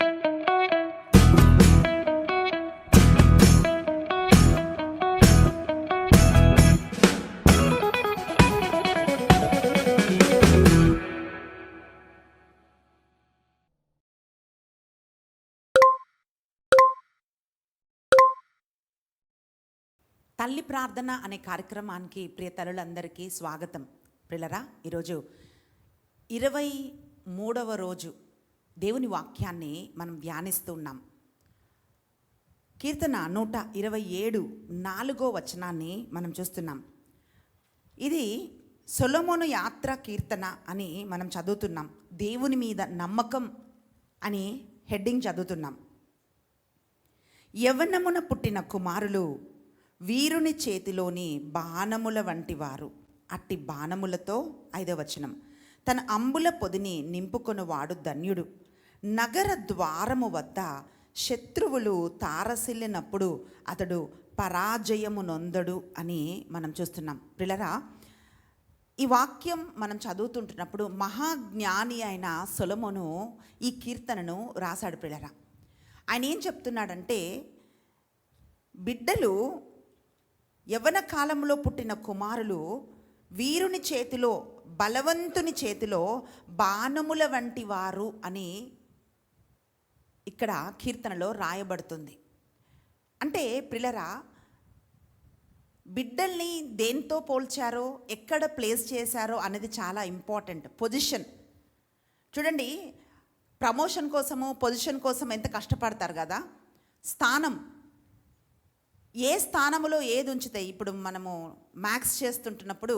తల్లి ప్రార్థన అనే కార్యక్రమానికి ప్రియ తల్లులందరికీ స్వాగతం. ప్రియులరా, ఈరోజు 23వ రోజు దేవుని వాక్యాన్ని మనం ధ్యానిస్తూ ఉన్నాం. కీర్తన 127 4వ వచనాన్ని మనం చూస్తున్నాం. ఇది సొలొమోను యాత్ర కీర్తన అని మనం చదువుతున్నాం. దేవుని మీద నమ్మకం అని హెడ్డింగ్ చదువుతున్నాం. యవ్వనమున పుట్టిన కుమారులు వీరుని చేతిలోని బాణముల వంటి వారు, అట్టి బాణములతో 5వ వచనం, తన అంబుల పొదిని నింపుకొనువాడు ధన్యుడు. నగర ద్వారము వద్ద శత్రువులు తారసిల్లినప్పుడు అతడు పరాజయము నొందడు అని మనం చూస్తున్నాం. ప్రియులరా, ఈ వాక్యం మనం చదువుతుంటున్నప్పుడు మహాజ్ఞాని అయిన సొలొమోను ఈ కీర్తనను రాశాడు. ప్రియులరా, ఆయన ఏం చెప్తున్నాడంటే, బిడ్డలు యవ్వన కాలంలో పుట్టిన కుమారులు వీరుని చేతిలో, బలవంతుని చేతిలో బాణముల వంటి వారు అని ఇక్కడ కీర్తనలో రాయబడుతుంది. అంటే ప్రియులరా, బిడ్డల్ని దేంతో పోల్చారో, ఎక్కడ ప్లేస్ చేశారో అనేది చాలా ఇంపార్టెంట్. పొజిషన్ చూడండి, ప్రమోషన్ కోసము, పొజిషన్ కోసం ఎంత కష్టపడతారు కదా. స్థానం, ఏ స్థానంలో ఏది ఉంచితే, ఇప్పుడు మనము మ్యాథ్స్ చేస్తుంటున్నప్పుడు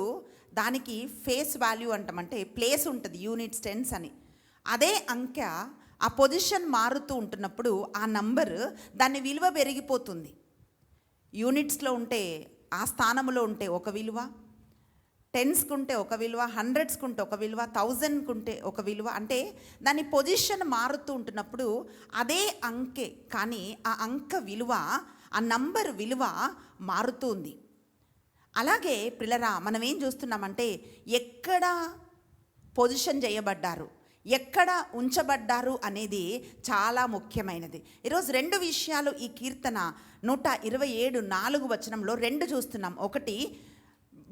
దానికి ఫేస్ వాల్యూ అంటాం, అంటే ప్లేస్ ఉంటుంది, యూనిట్స్, టెన్స్ అని. అదే అంకె ఆ పొజిషన్ మారుతూ ఉంటున్నప్పుడు ఆ నంబర్, దాని విలువ పెరిగిపోతుంది. యూనిట్స్లో ఉంటే ఆ స్థానంలో ఉంటే ఒక విలువ, టెన్స్కి ఉంటే ఒక విలువ, హండ్రెడ్స్కి ఉంటే ఒక విలువ, 1000కి ఉంటే ఒక విలువ. అంటే దాని పొజిషన్ మారుతూ ఉంటున్నప్పుడు అదే అంకె, కానీ ఆ అంక విలువ, ఆ నంబర్ విలువ మారుతుంది. అలాగే పిల్లరా, మనం ఏం చూస్తున్నామంటే, ఎక్కడ పొజిషన్ చేయబడ్డారు, ఎక్కడ ఉంచబడ్డారు అనేది చాలా ముఖ్యమైనది. ఈరోజు 2 విషయాలు ఈ కీర్తన 127 4వ వచనంలో 2 చూస్తున్నాం. ఒకటి,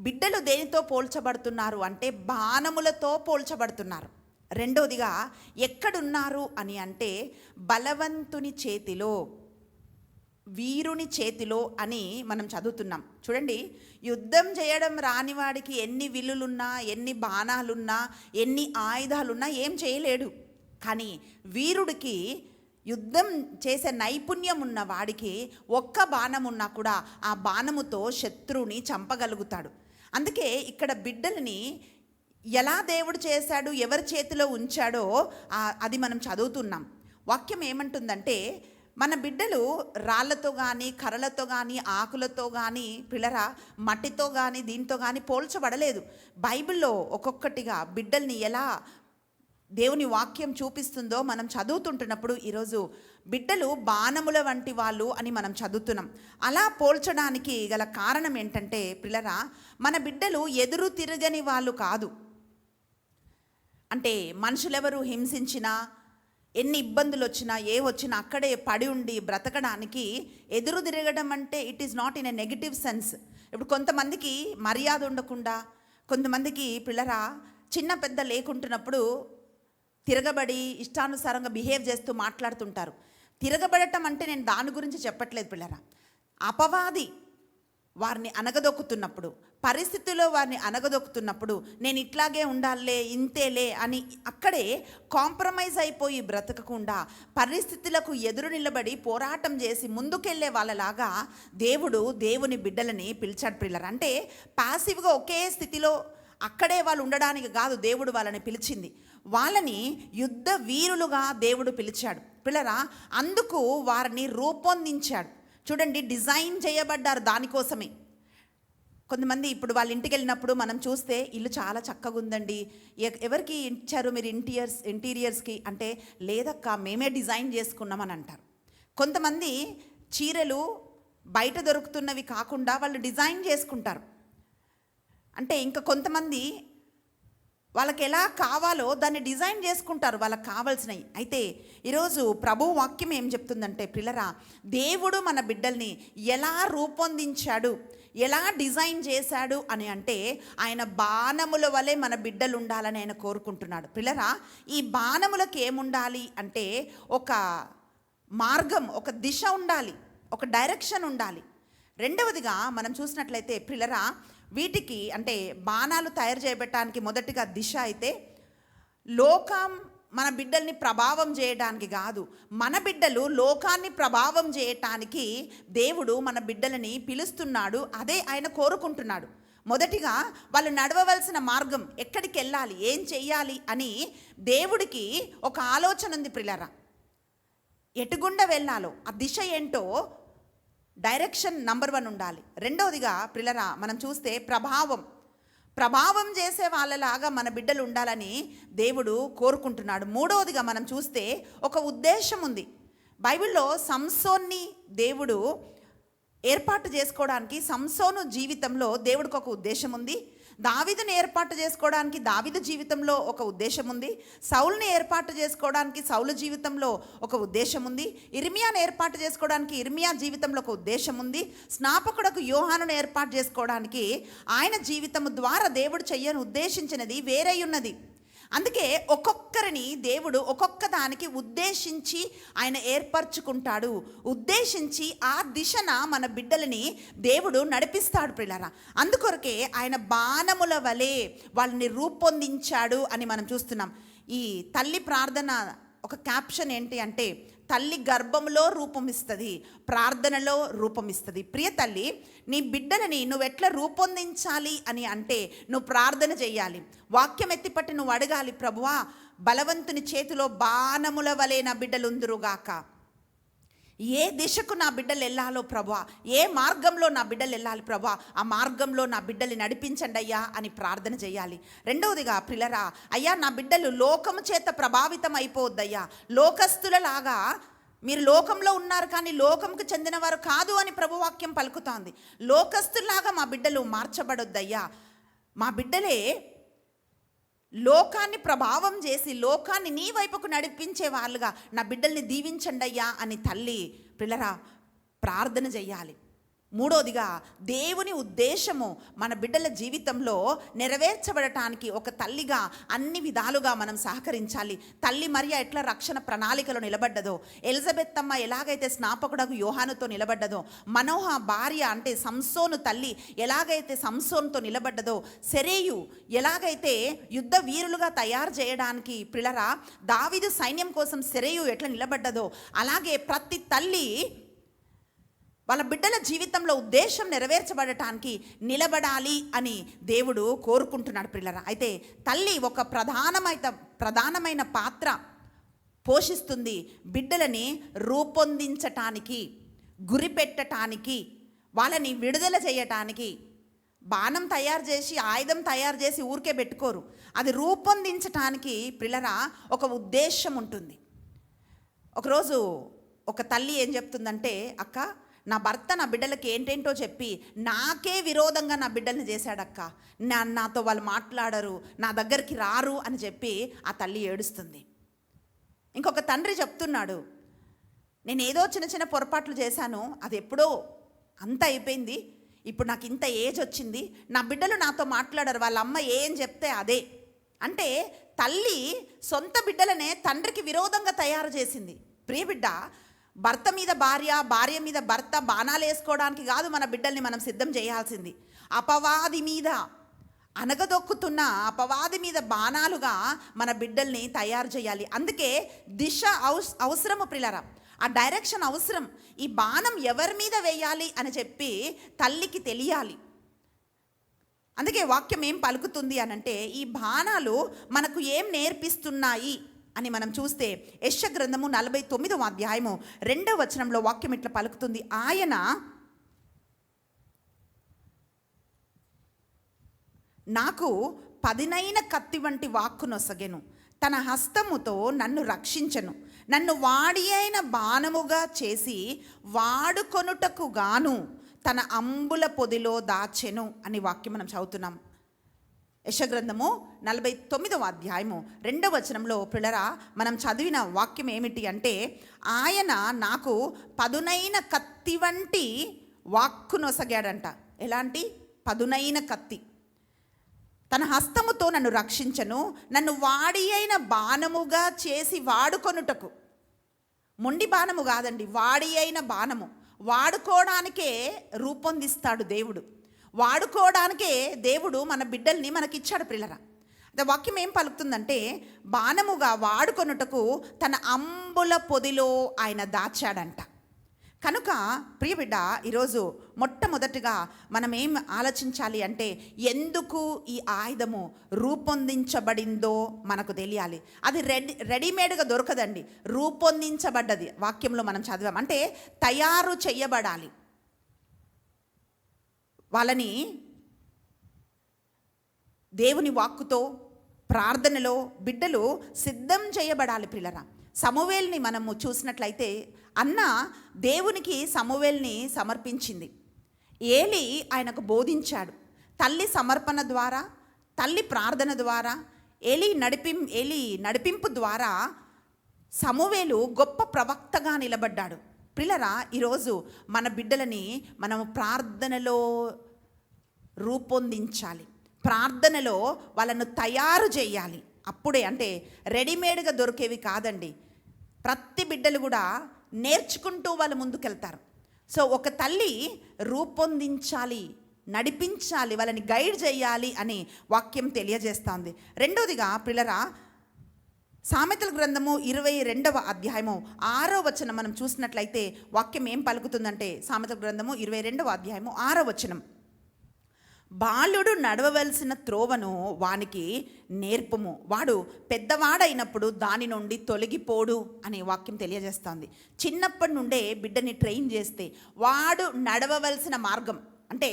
బిడ్డలు దేనితో పోల్చబడుతున్నారు అంటే బాణములతో పోల్చబడుతున్నారు. రెండవదిగా ఎక్కడున్నారు అని అంటే బలవంతుని చేతిలో, వీరుని చేతిలో అని మనం చదువుతున్నాం. చూడండి, యుద్ధం చేయడం రానివాడికి ఎన్ని విల్లులున్నా, ఎన్ని బాణాలున్నా, ఎన్ని ఆయుధాలున్నా ఏం చేయలేడు. కానీ వీరుడికి, యుద్ధం చేసే నైపుణ్యం ఉన్న వాడికి ఒక్క బాణం ఉన్నా కూడా ఆ బాణముతో శత్రువుని చంపగలుగుతాడు. అందుకే ఇక్కడ బిడ్డల్ని ఎలా దేవుడు చేశాడు, ఎవరి చేతిలో ఉంచాడో అది మనం చదువుతున్నాం. వాక్యం ఏమంటుందంటే, మన బిడ్డలు రాళ్లతో కానీ, కర్రలతో కానీ, ఆకులతో కానీ, పిల్లరా మట్టితో కానీ, దీంతో కానీ పోల్చబడలేదు. బైబిల్లో ఒక్కొక్కటిగా బిడ్డల్ని ఎలా దేవుని వాక్యం చూపిస్తుందో మనం చదువుతుంటున్నప్పుడు ఈరోజు బిడ్డలు బాణముల వంటి వాళ్ళు అని మనం చదువుతున్నాం. అలా పోల్చడానికి గల కారణం ఏంటంటే పిల్లరా, మన బిడ్డలు ఎదురు తిరగని వాళ్ళు కాదు. అంటే మనుషులెవరు హింసించినా, ఎన్ని ఇబ్బందులు వచ్చినా, ఏ వచ్చినా అక్కడే పడి ఉండి బ్రతకడానికి ఎదురు తిరగడం అంటే it is not in a negative sense. ఇప్పుడు కొంతమందికి మర్యాద ఉండకుండా, కొంతమందికి పిల్లరా చిన్న పెద్ద లేకుంటున్నప్పుడు తిరగబడి ఇష్టానుసారంగా బిహేవ్ చేస్తూ మాట్లాడుతుంటారు. తిరగబడటం అంటే నేను దాని గురించి చెప్పట్లేదు పిల్లరా. అపవాది వారిని అనగదొక్కుతున్నప్పుడు, పరిస్థితుల్లో వారిని అనగదొక్కుతున్నప్పుడు, నేను ఇట్లాగే ఉండాలే, ఇంతేలే అని అక్కడే కాంప్రమైజ్ అయిపోయి బ్రతకకుండా పరిస్థితులకు ఎదురు నిలబడి పోరాటం చేసి ముందుకెళ్ళే వాళ్ళలాగా దేవుని బిడ్డలని పిలిచాడు పిల్లరా. అంటే ప్యాసివ్గా ఒకే స్థితిలో అక్కడే వాళ్ళు ఉండడానికి కాదు దేవుడు వాళ్ళని పిలిచింది. వాళ్ళని యుద్ధ వీరులుగా దేవుడు పిలిచాడు పిల్లరా. అందుకు వారిని రూపొందించాడు. చూడండి, డిజైన్ చేయబడ్డారు దానికోసమే. కొంతమంది ఇప్పుడు వాళ్ళ ఇంటికి వెళ్ళినప్పుడు మనం చూస్తే ఇల్లు చాలా చక్కగా ఉందండి, ఎవరికి ఇచ్చారు మీరు ఇంటీరియర్స్కి అంటే, లేదక్క మేమే డిజైన్ చేసుకున్నామని అంటారు. కొంతమంది చీరలు బయట దొరుకుతున్నవి కాకుండా వాళ్ళు డిజైన్ చేసుకుంటారు. అంటే ఇంకా కొంతమంది వాళ్ళకి ఎలా కావాలో దాన్ని డిజైన్ చేసుకుంటారు వాళ్ళకి కావాల్సినవి. అయితే ఈరోజు ప్రభు వాక్యం ఏం చెప్తుందంటే పిల్లరా, దేవుడు మన బిడ్డల్ని ఎలా రూపొందించాడు, ఎలా డిజైన్ చేశాడు అని అంటే ఆయన బాణముల వలె మన బిడ్డలు ఉండాలని ఆయన కోరుకుంటున్నాడు. పిల్లరా, ఈ బాణములకు ఏముండాలి అంటే ఒక మార్గం, ఒక దిశ ఉండాలి, ఒక డైరెక్షన్ ఉండాలి. రెండవదిగా మనం చూసినట్లయితే పిల్లరా, వీటికి అంటే బాణాలు తయారు చేయబెట్టడానికి మొదటిగా దిశ అయితే లోకం మన బిడ్డల్ని ప్రభావం చేయడానికి కాదు, మన బిడ్డలు లోకాన్ని ప్రభావం చేయటానికి దేవుడు మన బిడ్డలని పిలుస్తున్నాడు. అదే ఆయన కోరుకుంటున్నాడు. మొదటిగా వాళ్ళు నడవవలసిన మార్గం, ఎక్కడికి వెళ్ళాలి, ఏం చెయ్యాలి అని దేవుడికి ఒక ఆలోచన ఉంది పిల్లరా. ఎటుగుండా వెళ్ళాలో ఆ దిశ ఏంటో డైరెక్షన్ నంబర్ 1 ఉండాలి. రెండవదిగా పిల్లరా మనం చూస్తే ప్రభావం చేసే వాళ్ళలాగా మన బిడ్డలు ఉండాలని దేవుడు కోరుకుంటున్నాడు. మూడవదిగా మనం చూస్తే ఒక ఉద్దేశం ఉంది. బైబిల్లో సంసోన్ని దేవుడు ఏర్పాటు చేసుకోవడానికి, సంసోను జీవితంలో దేవుడికి ఒక ఉద్దేశం ఉంది. దావీదుని ఏర్పాటు చేసుకోవడానికి దావీదు జీవితంలో ఒక ఉద్దేశం ఉంది. సౌలుని ఏర్పాటు చేసుకోవడానికి సౌలు జీవితంలో ఒక ఉద్దేశం ఉంది. ఇర్మియాను ఏర్పాటు చేసుకోవడానికి ఇర్మియా జీవితంలో ఒక ఉద్దేశం ఉంది. స్నాపకుడకు యోహానును ఏర్పాటు చేసుకోవడానికి ఆయన జీవితం ద్వారా దేవుడు చెయ్యను ఉద్దేశించినది వేరే ఉన్నది. అందుకే ఒక్కొక్కరిని దేవుడు ఒక్కొక్క దానికి ఉద్దేశించి ఆయన ఏర్పరచుకుంటాడు. ఉద్దేశించి ఆ దిశన మన బిడ్డలని దేవుడు నడిపిస్తాడు పిల్లరా. అందుకొరకే ఆయన బాణముల వలె వాళ్ళని రూపొందించాడు అని మనం చూస్తున్నాం. ఈ తల్లి ప్రార్థన ఒక క్యాప్షన్ ఏంటి అంటే, తల్లి గర్భంలో రూపమిస్తుంది, ప్రార్థనలో రూపమిస్తుంది. ప్రియ తల్లి, నీ బిడ్డలని నువ్వు ఎట్లా రూపొందించాలి అని అంటే నువ్వు ప్రార్థన చేయాలి. వాక్యం ఎత్తిపట్టి నువ్వు అడగాలి, ప్రభువా బలవంతుని చేతిలో బాణముల వలె నా బిడ్డలుందురుగాక. ఏ దిశకు నా బిడ్డలు వెళ్ళాలో ప్రభువా, ఏ మార్గంలో నా బిడ్డలు వెళ్ళాలి ప్రభువా, ఆ మార్గంలో నా బిడ్డల్ని నడిపించండి అయ్యా అని ప్రార్థన చేయాలి. రెండవదిగా పిల్లరా, అయ్యా నా బిడ్డలు లోకము చేత ప్రభావితం అయిపోవద్దయ్యా, లోకస్తులలాగా మీరు లోకంలో ఉన్నారు కానీ లోకంకు చెందినవారు కాదు అని ప్రభువాక్యం పలుకుతోంది. లోకస్తులాగా మా బిడ్డలు మార్చబడొద్దయ్యా, మా బిడ్డలే లోకాన్ని ప్రభావం చేసి లోకాన్ని నీ వైపుకు నడిపించే వాళ్ళుగా నా బిడ్డల్ని దీవించండి అయ్యా అని తల్లి పిల్లరా ప్రార్థన చెయ్యాలి. మూడోదిగా దేవుని ఉద్దేశము మన బిడ్డల జీవితంలో నెరవేర్చబడటానికి ఒక తల్లిగా అన్ని విధాలుగా మనం సహకరించాలి. తల్లి మరియ ఎట్లా రక్షణ ప్రణాళికలో నిలబడ్డదో, ఎలిజబెత్ అమ్మ ఎలాగైతే స్నాపకుడకు యోహానుతో నిలబడ్డదో, మనోహ భార్య అంటే సంసోను తల్లి ఎలాగైతే సంసోనుతో నిలబడ్డదో, సెరేయు ఎలాగైతే యుద్ధ వీరులుగా తయారు చేయడానికి పిల్లరా దావీదు సైన్యం కోసం సెరేయు ఎట్లా నిలబడ్డదో, అలాగే ప్రతి తల్లి వాళ్ళ బిడ్డల జీవితంలో ఉద్దేశం నెరవేర్చబడటానికి నిలబడాలి అని దేవుడు కోరుకుంటున్నాడు పిల్లరా. అయితే తల్లి ఒక ప్రధానమైన పాత్ర పోషిస్తుంది బిడ్డలని రూపొందించటానికి, గురిపెట్టటానికి, వాళ్ళని విడుదల చేయటానికి. బాణం తయారు చేసి ఆయుధం తయారు చేసి ఊరికే పెట్టుకోరు, అది రూపొందించటానికి పిల్లరా ఒక ఉద్దేశం ఉంటుంది. ఒకరోజు ఒక తల్లి ఏం చెప్తుందంటే, అక్క నా భర్త నా బిడ్డలకి ఏంటేంటో చెప్పి నాకే విరోధంగా నా బిడ్డల్ని చేశాడక్క, నాతో వాళ్ళు మాట్లాడరు, నా దగ్గరికి రారు అని చెప్పి ఆ తల్లి ఏడుస్తుంది. ఇంకొక తండ్రి చెప్తున్నాడు, నేను ఏదో చిన్న చిన్న పొరపాట్లు చేశాను, అది ఎప్పుడో అంత అయిపోయింది, ఇప్పుడు నాకు ఇంత ఏజ్ వచ్చింది, నా బిడ్డలు నాతో మాట్లాడరు, వాళ్ళ అమ్మ ఏం చెప్తే అదే. అంటే తల్లి సొంత బిడ్డలనే తండ్రికి విరోధంగా తయారు చేసింది. ప్రియ బిడ్డ, భర్త మీద భార్య, భార్య మీద భర్త బాణాలు వేసుకోవడానికి కాదు మన బిడ్డల్ని మనం సిద్ధం చేయాల్సింది. అపవాది మీద అనగదొక్కుతున్న అపవాది మీద బాణాలుగా మన బిడ్డల్ని తయారు చేయాలి. అందుకే దిశ అవసరము పిల్లరా, ఆ డైరెక్షన్ అవసరం. ఈ బాణం ఎవరి మీద వేయాలి అని చెప్పి తల్లికి తెలియాలి. అందుకే వాక్యం ఏం పలుకుతుంది అనంటే, ఈ బాణాలు మనకు ఏం నేర్పిస్తున్నాయి అని మనం చూస్తే యెషయా గ్రంథము 49వ అధ్యాయము 2వ వచనంలో వాక్యం ఇట్లా పలుకుతుంది, ఆయన నాకు పదునైన కత్తి వంటి వాక్కునొసగెను, తన హస్తముతో నన్ను రక్షించెను, నన్ను వాడి అయిన బాణముగా చేసి వాడుకొనుటకు గాను తన అంబుల పొదిలో దాచెను అని వాక్యం మనం చదువుతున్నాం. యెషగ్రంథము 49వ అధ్యాయము 2వ వచనంలో పిల్లరా మనం చదివిన వాక్యం ఏమిటి అంటే, ఆయన నాకు పదునైన కత్తి వంటి వాక్కునొసగాడంట. ఎలాంటి పదునైన కత్తి? తన హస్తముతో నన్ను రక్షించను, నన్ను వాడి అయిన బాణముగా చేసి వాడుకొనుటకు. మొండి బాణము కాదండి, వాడి అయిన బాణము. వాడుకోవడానికే రూపొందిస్తాడు దేవుడు. వాడుకోవడానికే దేవుడు మన బిడ్డల్ని మనకిచ్చాడు పిల్లరా. అంటే వాక్యం ఏం పలుకుతుందంటే, బాణముగా వాడుకొనుటకు తన అంబుల పొదిలో ఆయన దాచాడంట. కనుక ప్రియ బిడ్డ, ఈరోజు మొట్టమొదటిగా మనం ఏం ఆలోచించాలి అంటే, ఎందుకు ఈ ఆయుధము రూపొందించబడిందో మనకు తెలియాలి. అది రెడీమేడ్గా దొరకదండి, రూపొందించబడ్డది. వాక్యంలో మనం చదివాం అంటే తయారు చేయబడాలి. వాళ్ళని దేవుని వాక్కుతో ప్రార్థనలో బిడ్డలు సిద్ధం చేయబడాలి పిల్లరా. సమూవేల్ని మనము చూసినట్లయితే, అన్న దేవునికి సమూవేల్ని సమర్పించింది. ఏలి ఆయనకు బోధించాడు. తల్లి సమర్పణ ద్వారా, తల్లి ప్రార్థన ద్వారా, ఏలి నడిపింపు ద్వారా సమూవేలు గొప్ప ప్రవక్తగా నిలబడ్డాడు. పిల్లరా, ఈరోజు మన బిడ్డలని మనము ప్రార్థనలో రూపొందించాలి, ప్రార్థనలో వాళ్ళను తయారు చేయాలి. అప్పుడే, అంటే రెడీమేడ్గా దొరికేవి కాదండి. ప్రతి బిడ్డలు కూడా నేర్చుకుంటూ వాళ్ళు ముందుకెళ్తారు. సో ఒక తల్లి రూపొందించాలి, నడిపించాలి, వాళ్ళని గైడ్ చేయాలి అని వాక్యం తెలియజేస్తుంది. రెండవదిగా పిల్లరా, సామెతల గ్రంథము 22వ అధ్యాయము 6వ వచనం మనం చూసినట్లయితే వాక్యం ఏం పలుకుతుందంటే, సామెతల గ్రంథము 22వ అధ్యాయము 6వ వచనం, బాలుడు నడవవలసిన త్రోవను వానికి నేర్పుము, వాడు పెద్దవాడైనప్పుడు దాని నుండి తొలగిపోడు అనే వాక్యం తెలియజేస్తుంది. చిన్నప్పటి నుండే బిడ్డని ట్రైన్ చేస్తే వాడు నడవవలసిన మార్గం, అంటే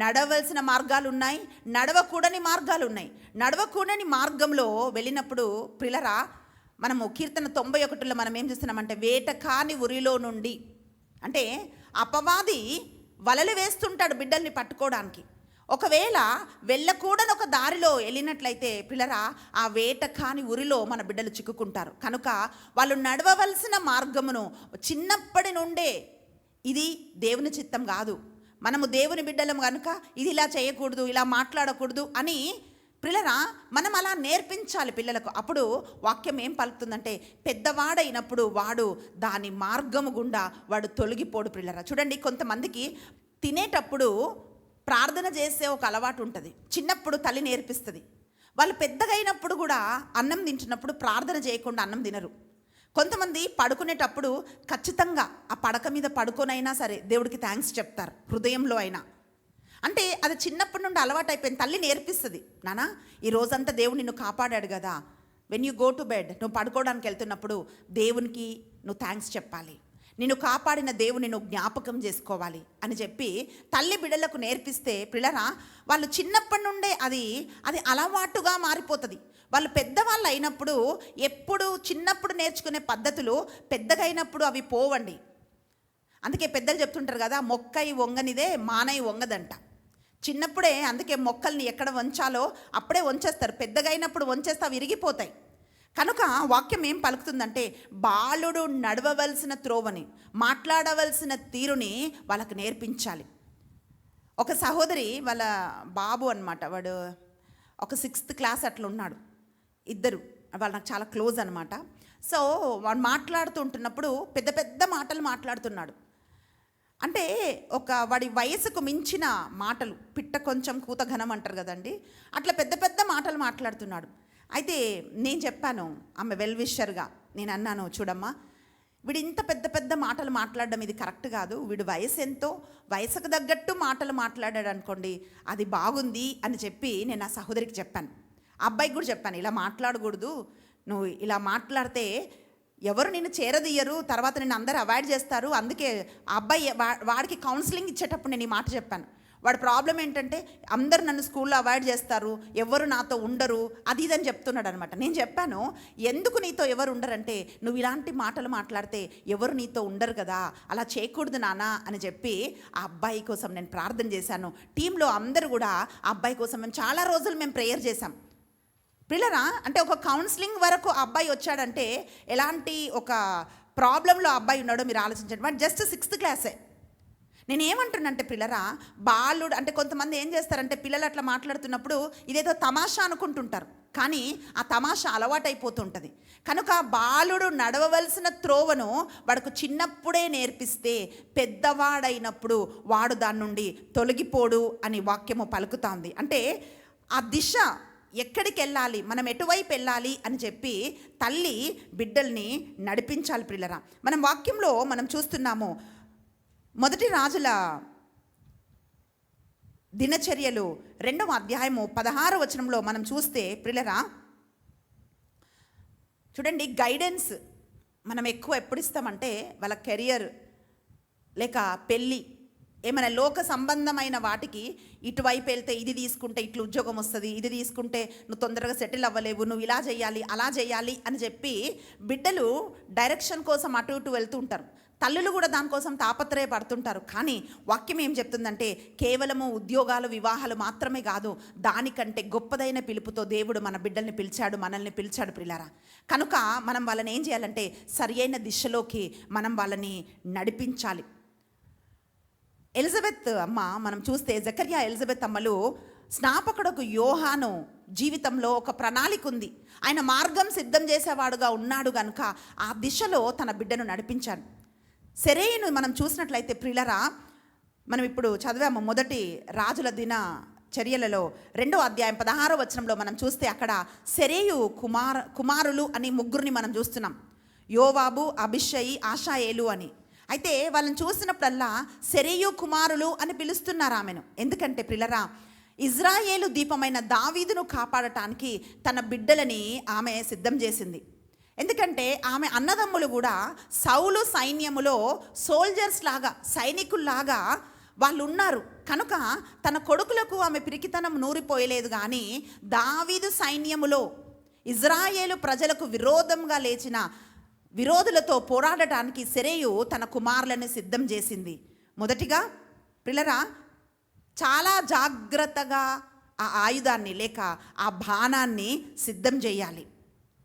నడవలసిన మార్గాలు ఉన్నాయి, నడవకూడని మార్గాలు ఉన్నాయి. నడవకూడని మార్గంలో వెళ్ళినప్పుడు పిల్లరా, మనము కీర్తన 91లో మనం ఏం చూస్తున్నామంటే, వేట కాని ఉరిలో నుండి, అంటే అపవాది వలలు వేస్తుంటాడు బిడ్డల్ని పట్టుకోవడానికి. ఒకవేళ వెళ్ళకూడని ఒక దారిలో వెళ్ళినట్లయితే పిల్లరా, ఆ వేట కాని ఉరిలో మన బిడ్డలు చిక్కుకుంటారు. కనుక వాళ్ళు నడవవలసిన మార్గమును చిన్నప్పటి నుండే, ఇది దేవుని చిత్తం కాదు, మనము దేవుని బిడ్డలం కనుక ఇది ఇలా చేయకూడదు, ఇలా మాట్లాడకూడదు అని పిల్లరా మనం అలా నేర్పించాలి పిల్లలకు. అప్పుడు వాక్యం ఏం పలుకుతుందంటే, పెద్దవాడైనప్పుడు వాడు దాని మార్గము గుండా వాడు తొలగిపోడు. పిల్లరా చూడండి, కొంతమందికి తినేటప్పుడు ప్రార్థన చేసే ఒక అలవాటు ఉంటుంది. చిన్నప్పుడు తల్లి నేర్పిస్తుంది. వాళ్ళు పెద్దగా అయినప్పుడు కూడా అన్నం తింటున్నప్పుడు ప్రార్థన చేయకుండా అన్నం తినరు. కొంతమంది పడుకునేటప్పుడు ఖచ్చితంగా ఆ పడక మీద పడుకోనైనా సరే దేవుడికి థ్యాంక్స్ చెప్తారు, హృదయంలో అయినా. అంటే అది చిన్నప్పటి నుండి అలవాటు అయిపోయింది. తల్లి నేర్పిస్తుంది, నానా ఈ రోజంతా దేవుడు నిన్ను కాపాడాడు కదా, when you go to bed, నువ్వు పడుకోవడానికి వెళ్తున్నప్పుడు దేవునికి నువ్వు థ్యాంక్స్ చెప్పాలి, నిన్ను కాపాడిన దేవుని నువ్వు జ్ఞాపకం చేసుకోవాలి అని చెప్పి తల్లి బిడ్డలకు నేర్పిస్తే పిల్లరా, వాళ్ళు చిన్నప్పటి నుండే అది అలవాటుగా మారిపోతుంది. వాళ్ళు పెద్దవాళ్ళు అయినప్పుడు ఎప్పుడు చిన్నప్పుడు నేర్చుకునే పద్ధతులు పెద్దగా అయినప్పుడు అవి పోవండి. అందుకే పెద్దలు చెప్తుంటారు కదా, మొక్కై వంగనిదే మానై వంగదంట. చిన్నప్పుడే అందుకే మొక్కల్ని ఎక్కడ వంచాలో అప్పుడే వంచేస్తారు, పెద్దగా అయినప్పుడు వంచేస్తే అవి విరిగిపోతాయి. కనుక వాక్యం ఏం పలుకుతుందంటే, బాలుడు నడవవలసిన త్రోవని, మాట్లాడవలసిన తీరుని వాళ్ళకు నేర్పించాలి. ఒక సహోదరి వాళ్ళ బాబు అన్నమాట, వాడు ఒక 6th క్లాస్ అట్లా ఉన్నాడు. ఇద్దరు వాళ్ళు నాకు చాలా క్లోజ్ అనమాట. సో వాడు మాట్లాడుతుంటున్నప్పుడు పెద్ద పెద్ద మాటలు మాట్లాడుతున్నాడు. అంటే వాడి వయసుకు మించిన మాటలు, పిట్ట కొంచెం కూత ఘనం అంటారు కదండి, అట్లా పెద్ద పెద్ద మాటలు మాట్లాడుతున్నాడు. అయితే నేను చెప్పాను, ఆమె వెల్ విషర్గా నేను అన్నాను, చూడమ్మా వీడు ఇంత పెద్ద పెద్ద మాటలు మాట్లాడడం ఇది కరెక్ట్ కాదు, వీడు వయసు ఎంతో, వయసుకు తగ్గట్టు మాటలు మాట్లాడాడు అనుకోండి, అది బాగుంది అని చెప్పి నేను ఆ సహోదరికి చెప్పాను. ఆ అబ్బాయికి కూడా చెప్పాను, ఇలా మాట్లాడకూడదు, నువ్వు ఇలా మాట్లాడితే ఎవరు నిన్ను చేరదీయరు, తర్వాత నిన్ను అందరూ అవాయిడ్ చేస్తారు. అందుకే ఆ అబ్బాయి వాడికి కౌన్సిలింగ్ ఇచ్చేటప్పుడు నేను ఈ మాట చెప్పాను. వాడి ప్రాబ్లం ఏంటంటే అందరు నన్ను స్కూల్లో అవాయిడ్ చేస్తారు, ఎవరు నాతో ఉండరు, అది ఇదని చెప్తున్నాడు అనమాట. నేను చెప్పాను, ఎందుకు నీతో ఎవరు ఉండరంటే నువ్వు ఇలాంటి మాటలు మాట్లాడితే ఎవరు నీతో ఉండరు కదా, అలా చేయకూడదు నాన్న అని చెప్పి ఆ అబ్బాయి కోసం నేను ప్రార్థన చేశాను. టీంలో అందరూ కూడా ఆ అబ్బాయి కోసం మేము చాలా రోజులు మేము ప్రేయర్ చేశాం. పిల్లరా, అంటే ఒక కౌన్సిలింగ్ వరకు ఆ అబ్బాయి వచ్చాడంటే ఎలాంటి ఒక ప్రాబ్లంలో ఆ అబ్బాయి ఉన్నాడో మీరు ఆలోచించండి. వాడు జస్ట్ 6th క్లాసే. నేను ఏమంటున్నానంటే పిల్లరా, బాలుడు అంటే కొంతమంది ఏం చేస్తారంటే పిల్లలు అట్లా మాట్లాడుతున్నప్పుడు ఇదేదో తమాషా అనుకుంటుంటారు, కానీ ఆ తమాషా అలవాటైపోతుంటుంది. కనుక బాలుడు నడవవలసిన త్రోవను వాడుకు చిన్నప్పుడే నేర్పిస్తే పెద్దవాడైనప్పుడు వాడు దాని నుండి తొలగిపోడు అని వాక్యము పలుకుతోంది. అంటే ఆ దిశ ఎక్కడికి వెళ్ళాలి, మనం ఎటువైపు వెళ్ళాలి అని చెప్పి తల్లి బిడ్డల్ని నడిపించాలి. పిల్లరా, మనం వాక్యంలో మనం చూస్తున్నాము, మొదటి రాజుల దినచర్యలు 2వ అధ్యాయము 16వ వచనంలో మనం చూస్తే పిల్లరా, చూడండి, గైడెన్స్ మనం ఎక్కువ ఎప్పుడు ఇస్తామంటే వాళ్ళ కెరియర్ లేక పెళ్ళి, ఏమైనా లోక సంబంధమైన వాటికి ఇటువైపు వెళ్తే ఇది తీసుకుంటే ఇట్లా ఉద్యోగం వస్తుంది, ఇది తీసుకుంటే నువ్వు తొందరగా సెటిల్ అవ్వలేవు, నువ్వు ఇలా చేయాలి అలా చేయాలి అని చెప్పి బిడ్డలు డైరెక్షన్ కోసం అటు ఇటు వెళ్తూ ఉంటారు. తల్లులు కూడా దానికోసం తాపత్రయపడుతుంటారు. కానీ వాక్యం ఏం చెప్తుందంటే కేవలము ఉద్యోగాలు వివాహాలు మాత్రమే కాదు, దానికంటే గొప్పదైన పిలుపుతో దేవుడు మన బిడ్డల్ని పిలిచాడు, మనల్ని పిలిచాడు పిల్లారా. కనుక మనం వాళ్ళని ఏం చేయాలంటే సరి అయిన దిశలోకి మనం వాళ్ళని నడిపించాలి. ఎలిజబెత్ అమ్మ మనం చూస్తే, జకర్యా ఎలిజబెత్ అమ్మలు స్నాపకుడకు యోహాను జీవితంలో ఒక ప్రణాళిక ఉంది. ఆయన మార్గం సిద్ధం చేసేవాడుగా ఉన్నాడు కనుక ఆ దిశలో తన బిడ్డను నడిపించాడు. సెరేయును మనం చూసినట్లయితే ప్రియులరా, మనం ఇప్పుడు చదివాము మొదటి రాజుల దిన చర్యలలో 2వ అధ్యాయం 16వ వచనంలో మనం చూస్తే అక్కడ సెరేయు కుమారులు అని ముగ్గురిని మనం చూస్తున్నాం, యోవాబు, అబిషయి, ఆషాయేలు అని. అయితే వాళ్ళని చూసినప్పుడల్లా సెరేయు కుమారులు అని పిలుస్తున్నారు ఆమెను. ఎందుకంటే ప్రియులరా, ఇజ్రాయేలు దీపమైన దావీదును కాపాడటానికి తన బిడ్డలని ఆమె సిద్ధం చేసింది. ఎందుకంటే ఆమె అన్నదమ్ములు కూడా సౌలు సైన్యములో సోల్జర్స్ లాగా, సైనికుల్లాగా వాళ్ళు ఉన్నారు. కనుక తన కొడుకులకు ఆమె పిరికితనం నూరిపోయలేదు. కానీ దావీదు సైన్యములో ఇజ్రాయేలు ప్రజలకు విరోధంగా లేచిన విరోధులతో పోరాడటానికి సెరేయు తన కుమారులను సిద్ధం చేసింది. మొదటిగా పిల్లరా, చాలా జాగ్రత్తగా ఆ ఆయుధాన్ని లేక ఆ బాణాన్ని సిద్ధం చేయాలి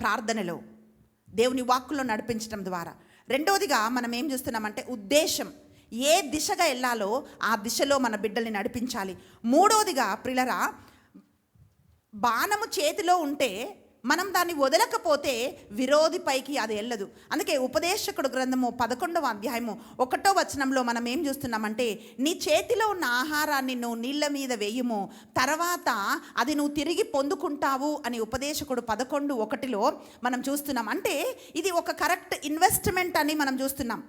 ప్రార్థనలో, దేవుని వాక్కులో నడిపించడం ద్వారా. రెండవదిగా మనం ఏం చూస్తున్నామంటే ఉద్దేశం, ఏ దిశగా వెళ్ళాలో ఆ దిశలో మన బిడ్డల్ని నడిపించాలి. మూడవదిగా ప్రియులరా, బాణము చేతిలో ఉంటే మనం దాన్ని వదలకపోతే విరోధి పైకి అది వెళ్ళదు. అందుకే ఉపదేశకుడు గ్రంథము 11వ అధ్యాయము 1వ వచనంలో మనం ఏం చూస్తున్నామంటే, నీ చేతిలో ఉన్న ఆహారాన్ని నువ్వు నీళ్ళ మీద వేయుము, తర్వాత అది నువ్వు తిరిగి పొందుకుంటావు అని ఉపదేశకుడు 11:1లో మనం చూస్తున్నాం. అంటే ఇది ఒక కరెక్ట్ ఇన్వెస్ట్మెంట్ అని మనం చూస్తున్నాం.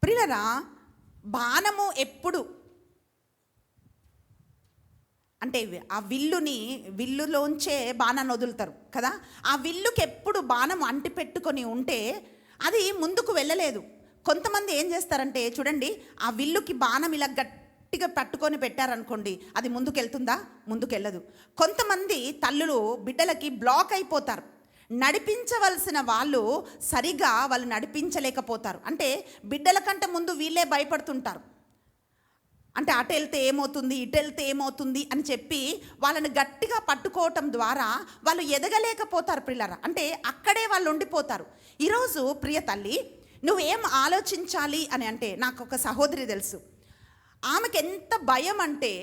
ప్రియులరా, బాణము ఎప్పుడు అంటే ఆ విల్లులోంచే బాణాన్ని వదులుతారు కదా, ఆ విల్లుకి ఎప్పుడు బాణం అంటి పెట్టుకొని ఉంటే అది ముందుకు వెళ్ళలేదు. కొంతమంది ఏం చేస్తారంటే చూడండి, ఆ విల్లుకి బాణం ఇలా గట్టిగా పట్టుకొని పెట్టారనుకోండి, అది ముందుకు వెళ్తుందా? ముందుకు వెళ్ళదు. కొంతమంది తల్లులు బిడ్డలకి బ్లాక్ అయిపోతారు, నడిపించవలసిన వాళ్ళు సరిగా వాళ్ళు నడిపించలేకపోతారు. అంటే బిడ్డల కంటే ముందు వీళ్ళే భయపడుతుంటారు. అంటే అటు వెళ్తే ఏమవుతుంది, ఇటు వెళ్తే ఏమవుతుంది అని చెప్పి వాళ్ళని గట్టిగా పట్టుకోవటం ద్వారా వాళ్ళు ఎదగలేకపోతారు పిల్లరా. అంటే అక్కడే వాళ్ళు ఉండిపోతారు. ఈరోజు ప్రియ తల్లి, నువ్వేం ఆలోచించాలి అని అంటే, నాకు ఒక సహోదరి తెలుసు, ఆమెకి ఎంత భయం అంటే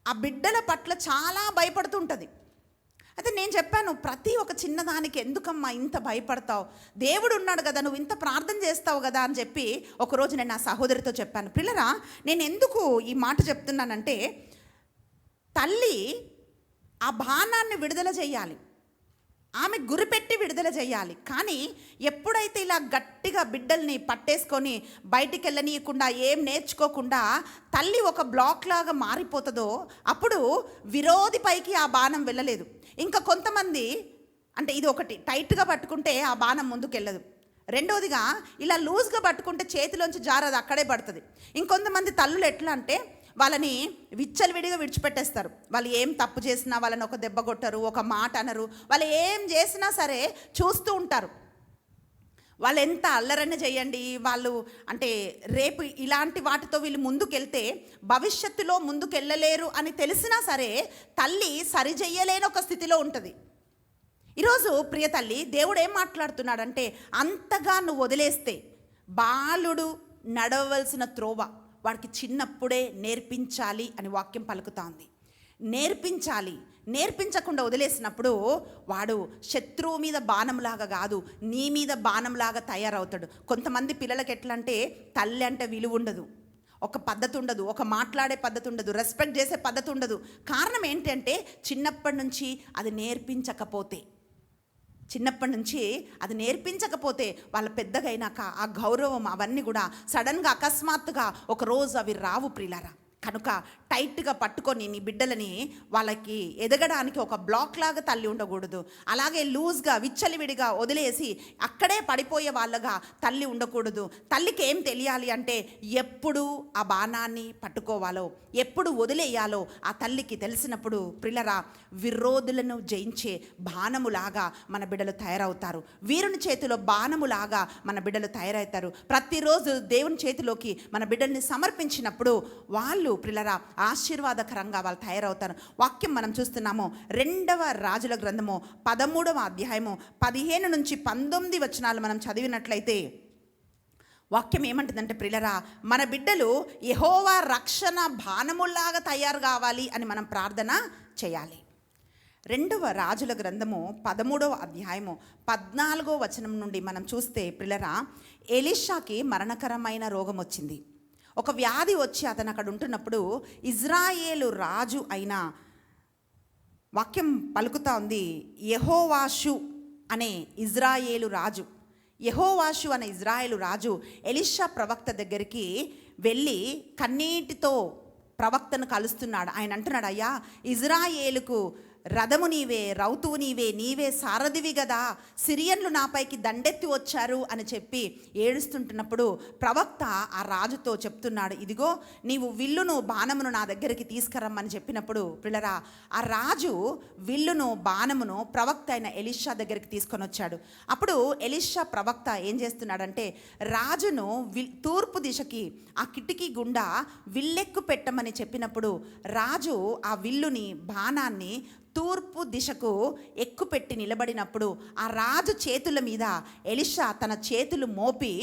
ఆ బిడ్డల పట్ల చాలా భయపడుతుంటుంది. అయితే నేను చెప్పాను, ప్రతి ఒక చిన్నదానికి ఎందుకమ్మా ఇంత భయపడతావు, దేవుడు ఉన్నాడు కదా, నువ్వు ఇంత ప్రార్థన చేస్తావు కదా అని చెప్పి ఒకరోజు నేను నా సహోదరితో చెప్పాను. పిల్లరా, నేను ఎందుకు ఈ మాట చెప్తున్నానంటే, తల్లి ఆ బాణాన్ని విడుదల చేయాలి, ఆమె గురిపెట్టి విడుదల చేయాలి. కానీ ఎప్పుడైతే ఇలా గట్టిగా బిడ్డల్ని పట్టేసుకొని బయటికి వెళ్ళనీయకుండా ఏం నేర్చుకోకుండా తల్లి ఒక బ్లాక్ లాగా మారిపోతుందో, అప్పుడు విరోధి పైకి ఆ బాణం వెళ్ళలేదు. ఇంకా కొంతమంది అంటే ఇది ఒకటి, టైట్గా పట్టుకుంటే ఆ బాణం ముందుకు వెళ్ళదు. రెండోదిగా ఇలా లూజ్గా పట్టుకుంటే చేతిలోంచి జారదు, అక్కడే పడుతుంది. ఇంకొంతమంది తల్లులు ఎట్లా అంటే వాళ్ళని విచ్చలవిడిగా విడిచిపెట్టేస్తారు. వాళ్ళు ఏం తప్పు చేసినా వాళ్ళని ఒక దెబ్బ కొట్టరు, ఒక మాట అనరు. వాళ్ళు ఏం చేసినా సరే చూస్తూ ఉంటారు. వాళ్ళు ఎంత అల్లరని చేయండి, వాళ్ళు అంటే రేపు ఇలాంటి వాటితో వీళ్ళు ముందుకెళ్తే భవిష్యత్తులో ముందుకెళ్ళలేరు అని తెలిసినా సరే తల్లి సరిచెయ్యలేని ఒక స్థితిలో ఉంటుంది. ఈరోజు ప్రియ తల్లి, దేవుడు ఏం మాట్లాడుతున్నాడంటే, అంతగా నువ్వు వదిలేస్తే బాలుడు నడవలసిన త్రోవ వాడికి చిన్నప్పుడే నేర్పించాలి అని వాక్యం పలుకుతోంది. నేర్పించకుండా వదిలేసినప్పుడు వాడు శత్రువు మీద బాణంలాగా కాదు, నీ మీద బాణంలాగా తయారవుతాడు. కొంతమంది పిల్లలకి ఎట్లా అంటే, తల్లి అంటే విలువ ఉండదు, ఒక పద్ధతి ఉండదు, ఒక మాట్లాడే పద్ధతి ఉండదు, రెస్పెక్ట్ చేసే పద్ధతి ఉండదు. కారణం ఏంటంటే చిన్నప్పటి నుంచి అది నేర్పించకపోతే వాళ్ళ పెద్దగా అయినాక ఆ గౌరవం అవన్నీ కూడా సడన్గా అకస్మాత్తుగా ఒకరోజు అవి రావు ప్రియులారా. కనుక టైట్గా పట్టుకొని నీ బిడ్డలని వాళ్ళకి ఎదగడానికి ఒక బ్లాక్ లాగా తల్లి ఉండకూడదు. అలాగే లూజ్గా విచ్చలివిడిగా వదిలేసి అక్కడే పడిపోయే వాళ్ళగా తల్లి ఉండకూడదు. తల్లికి ఏం తెలియాలి అంటే, ఎప్పుడు ఆ బాణాన్ని పట్టుకోవాలో, ఎప్పుడు వదిలేయాలో ఆ తల్లికి తెలిసినప్పుడు ప్రియులారా, విరోధులను జయించే బాణములాగా మన బిడ్డలు తయారవుతారు. వీరుని చేతిలో బాణములాగా మన బిడ్డలు తయారవుతారు. ప్రతిరోజు దేవుని చేతిలోకి మన బిడ్డల్ని సమర్పించినప్పుడు వాళ్ళు ప్రియులారా ఆశీర్వాదకరంగా వాళ్ళు తయారవుతారు. వాక్యం మనం చూస్తున్నాము, 2వ రాజుల గ్రంథము 13వ అధ్యాయము 15 నుంచి 19 వచనాలు మనం చదివినట్లయితే వాక్యం ఏమంటుందంటే, ప్రియులారా, మన బిడ్డలు యెహోవా రక్షణ బాణములాగా తయారు కావాలి అని మనం ప్రార్థన చేయాలి. 2వ రాజుల గ్రంథము 13వ అధ్యాయము 14వ వచనం నుండి మనం చూస్తే ప్రియులారా, ఎలీషాకి మరణకరమైన రోగం వచ్చింది. ఒక వ్యాధి వచ్చి అతను అక్కడ ఉంటున్నప్పుడు ఇజ్రాయేలు రాజు అయిన, వాక్యం పలుకుతా ఉంది, యెహోవాషు అనే ఇజ్రాయేలు రాజు ఎలీషా ప్రవక్త దగ్గరికి వెళ్ళి కన్నీటితో ప్రవక్తను కలుస్తున్నాడు. ఆయన అంటున్నాడు, అయ్యా, ఇజ్రాయేలుకు రథము నీవే, రౌతువు నీవే, నీవే సారథివి కదా, సిరియన్లు నాపైకి దండెత్తి వచ్చారు అని చెప్పి ఏడుస్తుంటున్నప్పుడు ప్రవక్త ఆ రాజుతో చెప్తున్నాడు, ఇదిగో నీవు విల్లును బాణమును నా దగ్గరికి తీసుకురమ్మని చెప్పినప్పుడు పిల్లరా, ఆ రాజు విల్లును బాణమును ప్రవక్త అయిన ఎలీషా దగ్గరికి తీసుకొని వచ్చాడు. అప్పుడు ఎలీషా ప్రవక్త ఏం చేస్తున్నాడంటే, రాజును తూర్పు దిశకి ఆ కిటికీ గుండా విల్లెక్కు పెట్టమని చెప్పినప్పుడు రాజు ఆ విల్లుని బాణాన్ని తూర్పు దిశకు ఎక్కుపెట్టి నిలబడినప్పుడు ఆ రాజు చేతుల మీద ఎలీషా తన చేతులు మోపి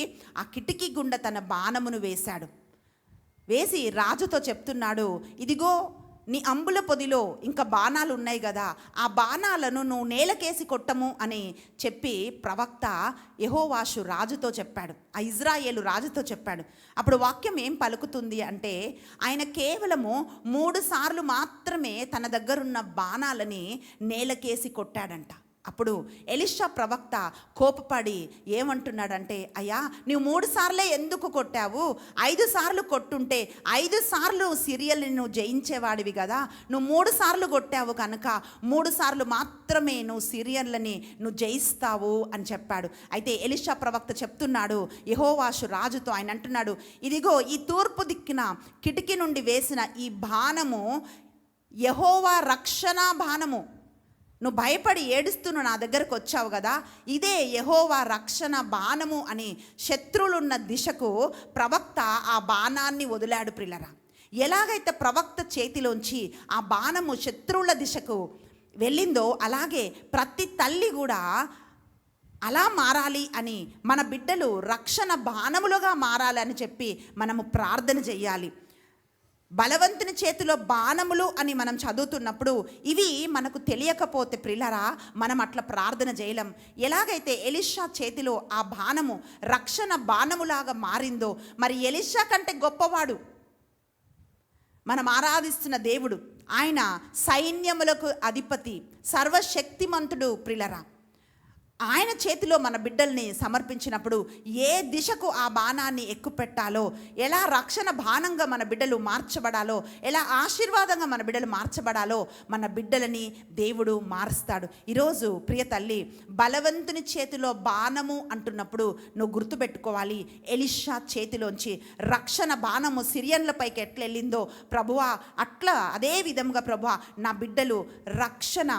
ఆ కిటికీ గుండా తన బాణమును వేసి రాజుతో చెప్తున్నాడు, ఇదిగో నీ అంబుల పొదిలో ఇంకా బాణాలు ఉన్నాయి కదా, ఆ బాణాలను నువ్వు నేలకేసి కొట్టము అని చెప్పి ప్రవక్త యెహోవాషు రాజుతో చెప్పాడు, ఆ ఇజ్రాయేలు రాజుతో చెప్పాడు. అప్పుడు వాక్యం ఏం పలుకుతుంది అంటే, ఆయన కేవలము 3 సార్లు మాత్రమే తన దగ్గరున్న బాణాలని నేలకేసి కొట్టాడంట. అప్పుడు ఎలీషా ప్రవక్త కోపపడి ఏమంటున్నాడంటే, అయ్యా, నువ్వు 3 సార్లే ఎందుకు కొట్టావు? 5 సార్లు కొట్టుంటే 5 సార్లు సిరియల్ని నువ్వు జయించేవాడివి కదా, నువ్వు 3 సార్లు కొట్టావు కనుక 3 సార్లు మాత్రమే నువ్వు సిరియన్లని నువ్వు జయిస్తావు అని చెప్పాడు. అయితే ఎలీషా ప్రవక్త చెప్తున్నాడు యెహోవాషు రాజుతో, ఆయన అంటున్నాడు, ఇదిగో ఈ తూర్పు దిక్కున కిటికీ నుండి వేసిన ఈ బాణము యెహోవా రక్షణ బాణము, నువ్వు భయపడి ఏడుస్తూను నా దగ్గరకు వచ్చావు కదా, ఇదే యెహోవా రక్షణ బాణము అని శత్రువులున్న దిశకు ప్రవక్త ఆ బాణాన్ని వదిలాడు. ప్రియులారా, ఎలాగైతే ప్రవక్త చేతిలోంచి ఆ బాణము శత్రువుల దిశకు వెళ్ళిందో అలాగే ప్రతి తల్లి కూడా అలా మారాలి అని, మన బిడ్డలు రక్షణ బాణములుగా మారాలని చెప్పి మనము ప్రార్థన చెయ్యాలి. బలవంతుని చేతిలో బాణములు అని మనం చదువుతున్నప్పుడు ఇవి మనకు తెలియకపోతే ప్రియులారా, మనం అట్లా ప్రార్థన చేయలేం. ఎలాగైతే ఎలీషా చేతిలో ఆ బాణము రక్షణ బాణములాగా మారిందో, మరి ఎలీషా కంటే గొప్పవాడు మనం ఆరాధిస్తున్న దేవుడు. ఆయన సైన్యములకు అధిపతి, సర్వశక్తిమంతుడు. ప్రియులారా, ఆయన చేతిలో మన బిడ్డల్ని సమర్పించినప్పుడు ఏ దిశకు ఆ బాణాన్ని ఎక్కుపెట్టాలో, ఎలా రక్షణ బాణంగా మన బిడ్డలు మార్చబడాలో, ఎలా ఆశీర్వాదంగా మన బిడ్డలు మార్చబడాలో మన బిడ్డలని దేవుడు మారుస్తాడు. ఈరోజు ప్రియ తల్లి, బలవంతుని చేతిలో బాణము అంటున్నప్పుడు నువ్వు గుర్తుపెట్టుకోవాలి, ఎలీషా చేతిలోంచి రక్షణ బాణము సిరియన్లపైకి ఎట్లా వెళ్ళిందో, ప్రభువా అట్లా అదే విధంగా ప్రభువా నా బిడ్డలు రక్షణ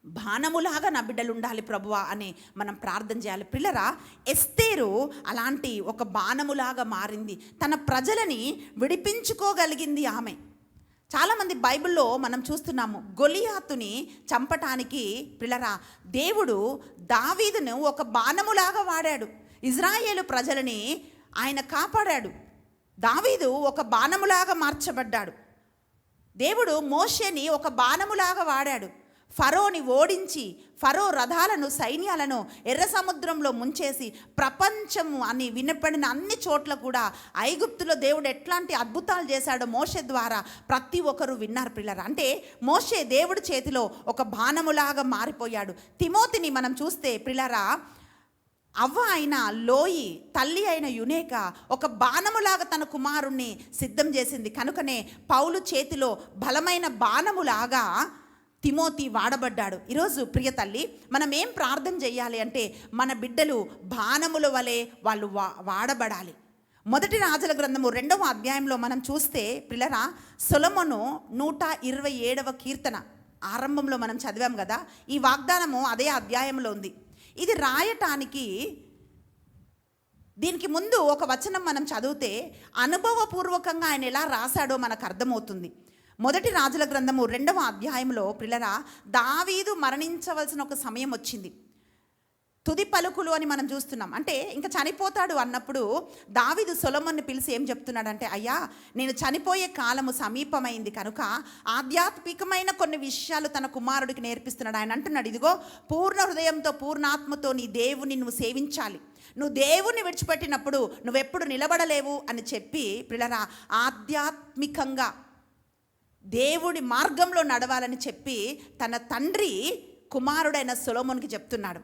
బాణములాగా నా బిడ్డలు ఉండాలి ప్రభువా అని మనం ప్రార్థన చేయాలి. పిల్లరా, ఎస్తేరు అలాంటి ఒక బాణములాగా మారింది, తన ప్రజలని విడిపించుకోగలిగింది ఆమె. చాలామంది బైబిల్లో మనం చూస్తున్నాము, గొలియాతుని చంపటానికి పిల్లరా దేవుడు దావీదును ఒక బాణములాగా వాడాడు. ఇజ్రాయేలు ప్రజలని ఆయన కాపాడాడు. దావీదు ఒక బాణములాగా మార్చబడ్డాడు. దేవుడు మోషేని ఒక బాణములాగా వాడాడు. ఫరోని ఓడించి ఫరో రథాలను సైన్యాలను ఎర్ర సముద్రంలో ముంచేసి ప్రపంచము అని వినపడిన అన్ని చోట్ల కూడా ఐగుప్తులో దేవుడు ఎట్లాంటి అద్భుతాలు చేశాడో మోషే ద్వారా ప్రతి ఒక్కరు విన్నారు పిల్లరా. అంటే మోషే దేవుడి చేతిలో ఒక బాణములాగా మారిపోయాడు. తిమోతిని మనం చూస్తే పిల్లరా, అవ్వ అయిన లోయి తల్లి అయిన యునేక ఒక బాణములాగా తన కుమారుణ్ణి సిద్ధం చేసింది. కనుకనే పౌలు చేతిలో బలమైన బాణములాగా తిమోతి వాడబడ్డాడు. ఈరోజు ప్రియ తల్లి, మనం ఏం ప్రార్థన చేయాలి అంటే మన బిడ్డలు బాణముల వలె వాళ్ళు వాడబడాలి. మొదటి రాజుల గ్రంథము 2వ అధ్యాయంలో మనం చూస్తే పిల్లరా, సొలొమోను 127వ కీర్తన ఆరంభంలో మనం చదివాం కదా, ఈ వాగ్దానము అదే అధ్యాయంలో ఉంది. ఇది రాయటానికి దీనికి ముందు ఒక వచనం మనం చదివితే అనుభవపూర్వకంగా ఆయన ఎలా రాశాడో మనకు అర్థమవుతుంది. మొదటి రాజుల గ్రంథము 2వ అధ్యాయంలో పిల్లరా, దావీదు మరణించవలసిన ఒక సమయం వచ్చింది. తుది పలుకులు అని మనం చూస్తున్నాం. అంటే ఇంకా చనిపోతాడు అన్నప్పుడు దావీదు సొలొమోన్ని పిలిచి ఏం చెప్తున్నాడంటే, అయ్యా నేను చనిపోయే కాలము సమీపమైంది కనుక ఆధ్యాత్మికమైన కొన్ని విషయాలు తన కుమారుడికి నేర్పిస్తున్నాడు. ఆయన అంటున్నాడు, ఇదిగో పూర్ణ హృదయంతో పూర్ణాత్మతో నీ దేవుని నువ్వు సేవించాలి. నువ్వు దేవుని విడిచిపెట్టినప్పుడు నువ్వెప్పుడు నిలబడలేవు అని చెప్పి పిల్లరా ఆధ్యాత్మికంగా దేవుడి మార్గంలో నడవాలని చెప్పి తన తండ్రి కుమారుడైన సొలొమోనుకి చెప్తున్నాడు.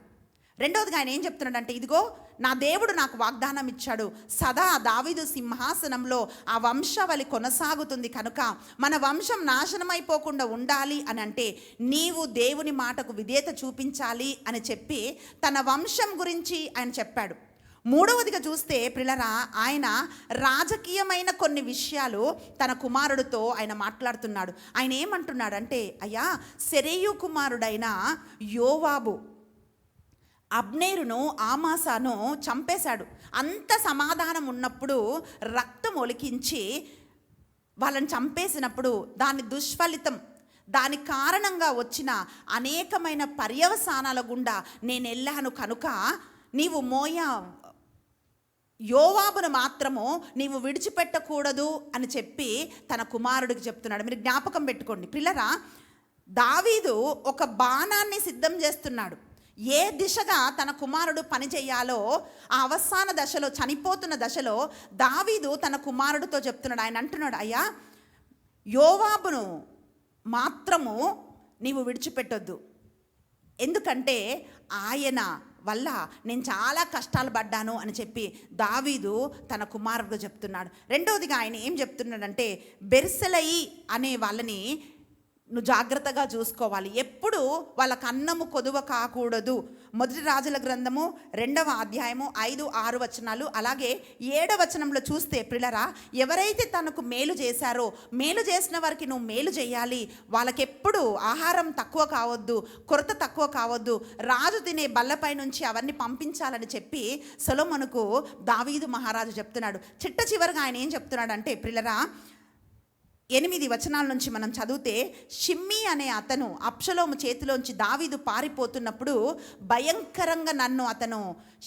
రెండవదిగా ఆయన ఏం చెప్తున్నాడంటే, ఇదిగో నా దేవుడు నాకు వాగ్దానం ఇచ్చాడు, సదా దావీదు సింహాసనంలో ఆ వంశావళి కొనసాగుతుంది కనుక మన వంశం నాశనమైపోకుండా ఉండాలి అని అంటే నీవు దేవుని మాటకు విధేయత చూపించాలి అని చెప్పి తన వంశం గురించి ఆయన చెప్పాడు. మూడవదిగా చూస్తే పిల్లరా, ఆయన రాజకీయమైన కొన్ని విషయాలు తన కుమారుడితో ఆయన మాట్లాడుతున్నాడు. ఆయన ఏమంటున్నాడంటే, అయ్యా సెరేయు కుమారుడైన యోవాబు అబ్నేరును ఆమాసాను చంపేశాడు. అంత సమాధానం ఉన్నప్పుడు రక్తం ఒలికించి వాళ్ళని చంపేసినప్పుడు దాని దుష్ఫలితం, దాని కారణంగా వచ్చిన అనేకమైన పర్యవసానాల గుండా నేను వెళ్ళాను కనుక నీవు యోవాబును మాత్రము నీవు విడిచిపెట్టకూడదు అని చెప్పి తన కుమారుడికి చెప్తున్నాడు. మీరు జ్ఞాపకం పెట్టుకోండి పిల్లరా, దావీదు ఒక బాణాన్ని సిద్ధం చేస్తున్నాడు. ఏ దిశగా తన కుమారుడు పని చేయాలో ఆ అవసాన దశలో, చనిపోతున్న దశలో దావీదు తన కుమారుడితో చెప్తున్నాడు. ఆయన అంటున్నాడు, అయ్యా యోవాబును మాత్రము నీవు విడిచిపెట్టొద్దు, ఎందుకంటే ఆయన వల్ల నేను చాలా కష్టాలు పడ్డాను అని చెప్పి దావీదు తన కుమారుడు చెప్తున్నాడు. రెండవదిగా ఆయన ఏం చెప్తున్నాడంటే, బెర్సెలయి అనే వాళ్ళని నువ్వు జాగ్రత్తగా చూసుకోవాలి, ఎప్పుడు వాళ్ళకు అన్నము కొదువ కాకూడదు. మొదటి రాజుల గ్రంథము 2వ అధ్యాయము 5-6 వచనాలు, అలాగే 7వ వచనంలో చూస్తే పిల్లరా, ఎవరైతే తనకు మేలు చేశారో మేలు చేసిన వారికి నువ్వు మేలు చేయాలి, వాళ్ళకెప్పుడు ఆహారం తక్కువ కావద్దు, కొరత తక్కువ కావద్దు, రాజు తినే బల్లపై నుంచి అవన్నీ పంపించాలని చెప్పి సొలొమోనుకు దావీదు మహారాజు చెప్తున్నాడు. చిట్ట చివరిగా ఆయన ఏం చెప్తున్నాడు అంటే పిల్లరా, 8 వచనాల నుంచి మనం చదివితే, షిమ్మీ అనే అతను అబ్షలోము చేతిలోంచి దావీదు పారిపోతున్నప్పుడు భయంకరంగా నన్ను అతను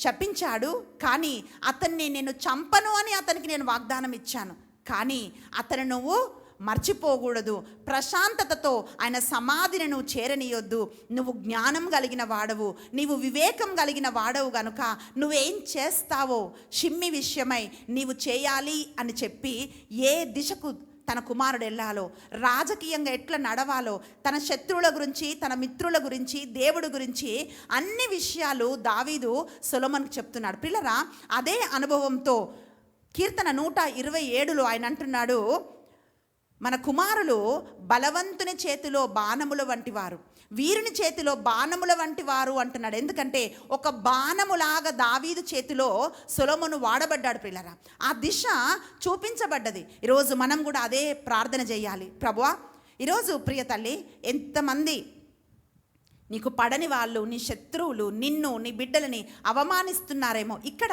శపించాడు, కానీ అతన్ని నేను చంపను అని అతనికి నేను వాగ్దానం ఇచ్చాను, కానీ అతను నువ్వు మర్చిపోకూడదు, ప్రశాంతతతో ఆయన సమాధిని నువ్వు చేరనీయొద్దు, నువ్వు జ్ఞానం కలిగిన వాడవు, నీవు వివేకం కలిగిన వాడవు గనుక నువ్వేం చేస్తావో షిమ్మి విషయమై నీవు చేయాలి అని చెప్పి ఏ దిశకు తన కుమారుడు వెళ్ళాలో, రాజకీయంగా ఎట్లా నడవాలో, తన శత్రువుల గురించి, తన మిత్రుల గురించి, దేవుడి గురించి అన్ని విషయాలు దావీదు సొలొమోనుకు చెప్తున్నాడు. పిల్లరా, అదే అనుభవంతో కీర్తన 127లో ఆయన అంటున్నాడు, మన కుమారులు బలవంతుని చేతిలో బాణముల వంటి వారు, వీరుని చేతిలో బాణముల వంటి వారు అంటున్నాడు. ఎందుకంటే ఒక బాణములాగా దావీదు చేతిలో సొలొమోను వాడబడ్డాడు. పిల్లరా, ఆ దిశ చూపించబడ్డది. ఈరోజు మనం కూడా అదే ప్రార్థన చేయాలి. ప్రభువా, ఈరోజు ప్రియ తల్లి, ఎంతమంది నీకు పడని వాళ్ళు, నీ శత్రువులు నిన్ను, నీ బిడ్డలని అవమానిస్తున్నారేమో. ఇక్కడ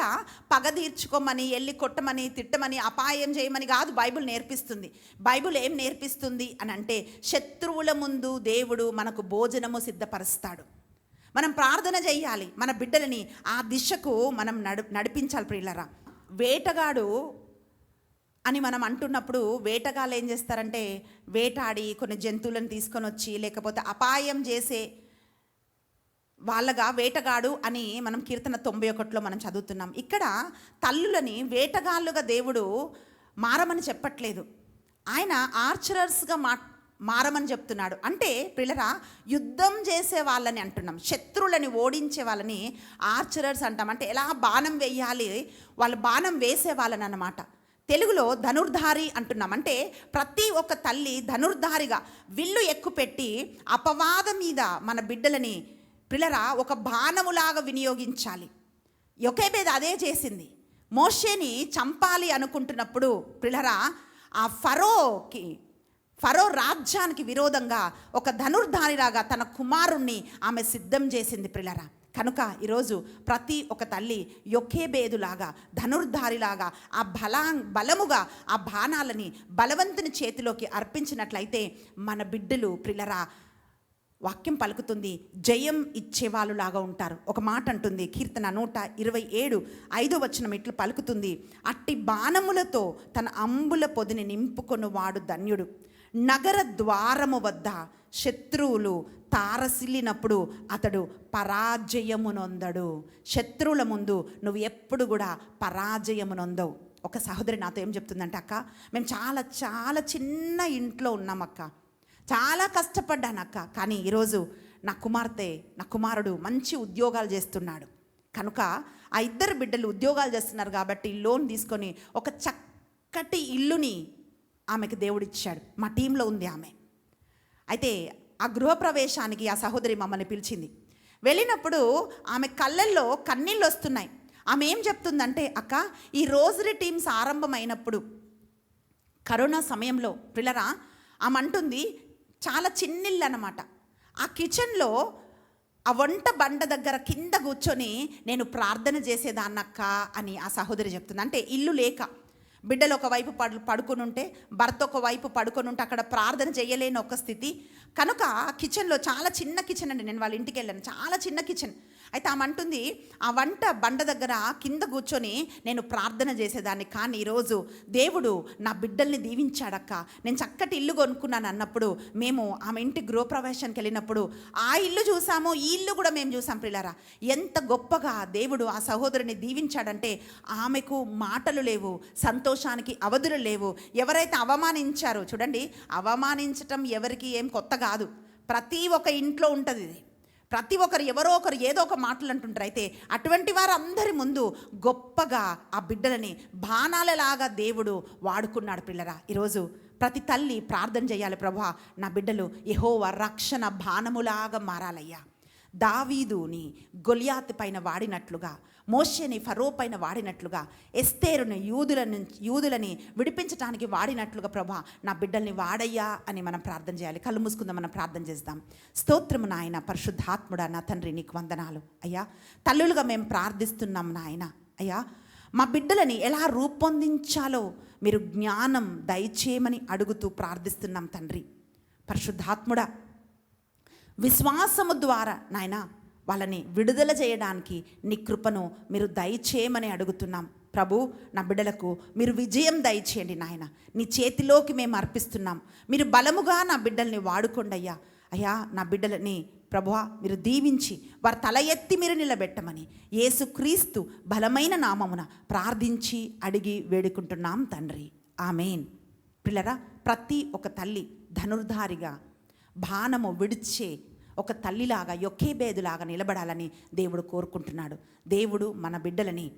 పగ తీర్చుకోమని, వెళ్ళి కొట్టమని, తిట్టమని, అపాయం చేయమని కాదు బైబిల్ నేర్పిస్తుంది. బైబిల్ ఏం నేర్పిస్తుంది అని అంటే, శత్రువుల ముందు దేవుడు మనకు భోజనము సిద్ధపరుస్తాడు. మనం ప్రార్థన చేయాలి, మన బిడ్డలని ఆ దిశకు మనం నడిపించాలి. ప్రియులరా, వేటగాడు అని మనం అంటున్నప్పుడు, వేటగాళ్ళు ఏం చేస్తారంటే వేటాడి కొన్ని జంతువులను తీసుకొని వచ్చి, లేకపోతే అపాయం చేసే వాళ్ళగా వేటగాడు అని మనం కీర్తన 91లో మనం చదువుతున్నాం. ఇక్కడ తల్లులని వేటగాళ్ళుగా దేవుడు మారమని చెప్పట్లేదు, ఆయన ఆర్చరర్స్గా మారమని చెప్తున్నాడు. అంటే పిల్లరా, యుద్ధం చేసే వాళ్ళని అంటున్నాం, శత్రువులని ఓడించే వాళ్ళని ఆర్చరర్స్ అంటాం. అంటే ఎలా బాణం వేయాలి, వాళ్ళు బాణం వేసే వాళ్ళని అన్నమాట. తెలుగులో ధనుర్ధారి అంటున్నాం. అంటే ప్రతి ఒక్క తల్లి ధనుర్ధారిగా విల్లు ఎక్కుపెట్టి అపవాదం మీద మన బిడ్డలని పిల్లరా ఒక బాణములాగా వినియోగించాలి. యొకేబేద్ అదే చేసింది. మోషేని చంపాలి అనుకుంటున్నప్పుడు పిల్లరా, ఆ ఫరో రాజ్యానికి విరోధంగా ఒక ధనుర్ధారిలాగా తన కుమారుణ్ణి ఆమె సిద్ధం చేసింది. పిల్లరా, కనుక ఈరోజు ప్రతి ఒక్క తల్లి యొకేబేదులాగా, ధనుర్ధారిలాగా ఆ బలముగా ఆ బాణాలని బలవంతుని చేతిలోకి అర్పించినట్లయితే మన బిడ్డలు పిల్లరా, వాక్యం పలుకుతుంది, జయం ఇచ్చేవాళ్ళులాగా ఉంటారు. ఒక మాట అంటుంది కీర్తన 127:5 ఇట్లు పలుకుతుంది, అట్టి బాణములతో తన అంబుల పొదిని నింపుకొని వాడు ధన్యుడు. నగర ద్వారము వద్ద శత్రువులు తారసిల్లినప్పుడు అతడు పరాజయమునొందడు. శత్రువుల ముందు నువ్వు ఎప్పుడు కూడా పరాజయమునొందవు. ఒక సహోదరి నాతో ఏం చెప్తుందంటే, అక్క, మేము చాలా చాలా చిన్న ఇంట్లో ఉన్నాం అక్క, చాలా కష్టపడ్డాను అక్క, కానీ ఈరోజు నా కుమారుడు మంచి ఉద్యోగాలు చేస్తున్నాడు. కనుక ఆ ఇద్దరు బిడ్డలు ఉద్యోగాలు చేస్తున్నారు కాబట్టి లోన్ తీసుకొని ఒక చక్కటి ఇల్లుని ఆమెకు దేవుడిచ్చాడు. మా టీంలో ఉంది ఆమె. అయితే ఆ గృహప్రవేశానికి ఆ సహోదరి మమ్మల్ని పిలిచింది. వెళ్ళినప్పుడు ఆమె కళ్ళల్లో కన్నీళ్ళు వస్తున్నాయి. ఆమె ఏం చెప్తుందంటే, అక్క, ఈ రోజరీ టీమ్స్ ఆరంభమైనప్పుడు కరోనా సమయంలో పిల్లరా, ఆమె అంటుంది చాలా చిన్నిల్లు అన్నమాట. ఆ కిచెన్లో ఆ వంట బండ దగ్గర కింద కూర్చొని నేను ప్రార్థన చేసేదాన్నక్క అని ఆ సహోదరి చెప్తుంది. అంటే ఇల్లు లేక, బిడ్డలు ఒకవైపు పడుకొని ఉంటే, భర్త ఒకవైపు పడుకొని ఉంటే అక్కడ ప్రార్థన చేయలేని ఒక స్థితి. కనుక కిచెన్లో, చాలా చిన్న కిచెన్ అండి, నేను వాళ్ళ ఇంటికి వెళ్ళాను, చాలా చిన్న కిచెన్. అయితే ఆమె అంటుంది, ఆ వంట బండ దగ్గర కింద కూర్చొని నేను ప్రార్థన చేసేదాన్ని, కానీ ఈరోజు దేవుడు నా బిడ్డల్ని దీవించాడక్క, నేను చక్కటి ఇల్లు కొనుక్కున్నాను అన్నప్పుడు మేము ఆమె ఇంటి గృహప్రవేశానికి వెళ్ళినప్పుడు ఆ ఇల్లు చూసాము, ఈ ఇల్లు కూడా మేము చూసాం. పిల్లరా, ఎంత గొప్పగా దేవుడు ఆ సహోదరుని దీవించాడంటే ఆమెకు మాటలు లేవు, సంతోషానికి అవధులు లేవు. ఎవరైతే అవమానించారో, చూడండి, అవమానించటం ఎవరికి ఏం కొత్త కాదు, ప్రతి ఒక్క ఇంట్లో ఉంటుంది ఇది. ప్రతి ఒక్కరు ఎవరో ఒకరు ఏదో ఒక మాటలు అంటుంటారు. అయితే అటువంటి వారందరి ముందు గొప్పగా ఆ బిడ్డలని బాణాలలాగా దేవుడు వాడుకున్నాడు. పిల్లరా, ఈరోజు ప్రతి తల్లి ప్రార్థన చేయాలి, ప్రభువా, నా బిడ్డలు యెహోవా రక్షణ బాణములాగా మారాలయ్యా. దావీదుని గొలియాతు పైన వాడినట్లుగా, మోషేని ఫరో పైన వాడినట్లుగా, ఎస్తేరుని యూదులని విడిపించడానికి వాడినట్లుగా ప్రభా నా బిడ్డల్ని వాడయ్యా అని మనం ప్రార్థన చేయాలి. కళ్ళు మూసుకుందాం, మనం ప్రార్థన చేద్దాం. స్తోత్రము నాయన, పరిశుద్ధాత్ముడా, నా తండ్రి, నీకు వందనాలు అయ్యా. తల్లులుగా మేము ప్రార్థిస్తున్నాం నాయన. అయ్యా, మా బిడ్డలని ఎలా రూపొందించాలో మీరు జ్ఞానం దయచేయమని అడుగుతూ ప్రార్థిస్తున్నాం తండ్రి. పరిశుద్ధాత్ముడా, విశ్వాసము ద్వారా నాయన వాళ్ళని విడుదల చేయడానికి నీ కృపను మీరు దయచేయమని అడుగుతున్నాం. ప్రభు, నా బిడ్డలకు మీరు విజయం దయచేయండి నాయన. నీ చేతిలోకి మేము అర్పిస్తున్నాం. మీరు బలముగా నా బిడ్డల్ని వాడుకోండి అయ్యా. అయ్యా, నా బిడ్డలని ప్రభువా మీరు దీవించి వారి తల ఎత్తి మీరు నిలబెట్టమని యేసుక్రీస్తు బలమైన నామమున ప్రార్థించి అడిగి వేడుకుంటున్నాం తండ్రి. ఆమేన్. పిల్లరా, ప్రతి ఒక తల్లి ధనుర్ధారిగా బాణము విడిచే ఒక తల్లిలాగా యొకేబేదులాగా నిలబడాలని దేవుడు కోరుకుంటున్నాడు. దేవుడు మన బిడ్డలని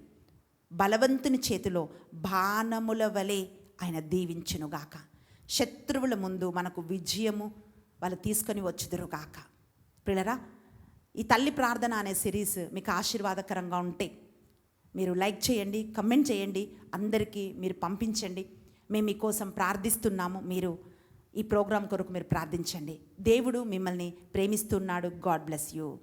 బలవంతుని చేతిలో బాణముల వలె ఆయన దీవించునుగాక. శత్రువుల ముందు మనకు విజయము వాళ్ళు తీసుకొని వచ్చుదురుగాక. పిల్లరా, ఈ తల్లి ప్రార్థన అనే సిరీస్ మీకు ఆశీర్వాదకరంగా ఉంటే మీరు లైక్ చేయండి, కమెంట్ చేయండి, అందరికీ మీరు పంపించండి. మేము మీకోసం ప్రార్థిస్తున్నాము. మీరు ఈ ప్రోగ్రాం కొరకు మీరు ప్రార్థించండి. దేవుడు మిమ్మల్ని ప్రేమిస్తున్నాడు. God bless you.